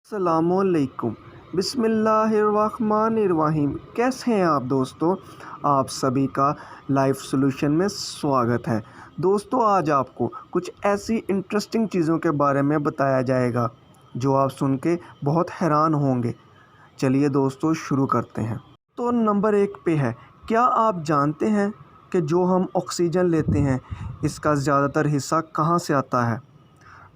अस्सलामुअलैकुम बिस्मिल्लाहिर्रहमानिर्रहीम। कैसे हैं आप दोस्तों? आप सभी का लाइफ सॉल्यूशन में स्वागत है। दोस्तों, आज आपको कुछ ऐसी इंटरेस्टिंग चीज़ों के बारे में बताया जाएगा जो आप सुन के बहुत हैरान होंगे। चलिए दोस्तों, शुरू करते हैं। तो नंबर 1 पे है, क्या आप जानते हैं कि जो हम ऑक्सीजन लेते हैं इसका ज़्यादातर हिस्सा कहाँ से आता है?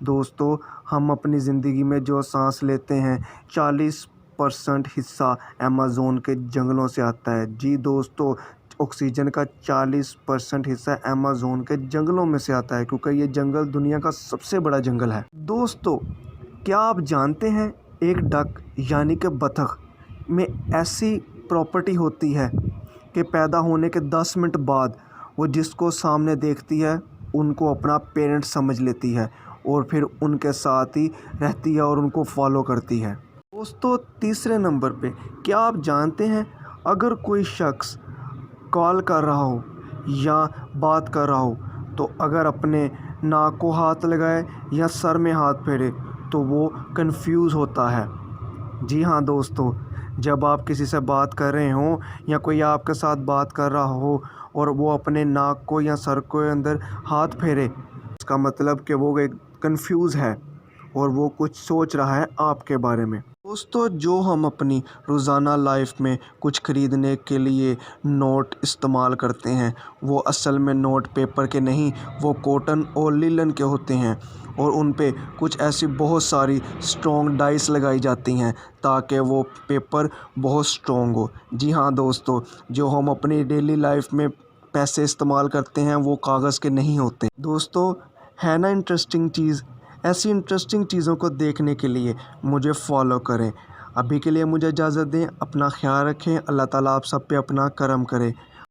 दोस्तों, हम अपनी ज़िंदगी में जो सांस लेते हैं 40% हिस्सा अमेज़न के जंगलों से आता है। जी दोस्तों, ऑक्सीजन का 40% हिस्सा अमेज़न के जंगलों में से आता है, क्योंकि ये जंगल दुनिया का सबसे बड़ा जंगल है। दोस्तों, क्या आप जानते हैं एक डक यानी कि बतख में ऐसी प्रॉपर्टी होती है कि पैदा होने के 10 मिनट बाद वो जिसको सामने देखती है उनको अपना पेरेंट समझ लेती है और फिर उनके साथ ही रहती है और उनको फॉलो करती है। दोस्तों, तीसरे नंबर पे, क्या आप जानते हैं अगर कोई शख्स कॉल कर रहा हो या बात कर रहा हो तो अगर अपने नाक को हाथ लगाए या सर में हाथ फेरे तो वो कंफ्यूज होता है। जी हाँ दोस्तों, जब आप किसी से बात कर रहे हों या कोई आपके साथ बात कर रहा हो और वो अपने नाक को या सर को अंदर हाथ फेरे, इसका मतलब कि वो एक कंफ्यूज है और वो कुछ सोच रहा है आपके बारे में। दोस्तों, जो हम अपनी रोज़ाना लाइफ में कुछ ख़रीदने के लिए नोट इस्तेमाल करते हैं वो असल में नोट पेपर के नहीं, वो कॉटन और लिनन के होते हैं और उन पे कुछ ऐसी बहुत सारी स्ट्रॉन्ग डाइस लगाई जाती हैं ताकि वो पेपर बहुत स्ट्रॉन्ग हो। जी हाँ दोस्तों, जो हम अपनी डेली लाइफ में पैसे इस्तेमाल करते हैं वो कागज़ के नहीं होते। दोस्तों, है ना इंटरेस्टिंग चीज़? ऐसी इंटरेस्टिंग चीज़ों को देखने के लिए मुझे फॉलो करें। अभी के लिए मुझे इजाज़त दें। अपना ख्याल रखें। अल्लाह ताला आप सब पे अपना करम करे।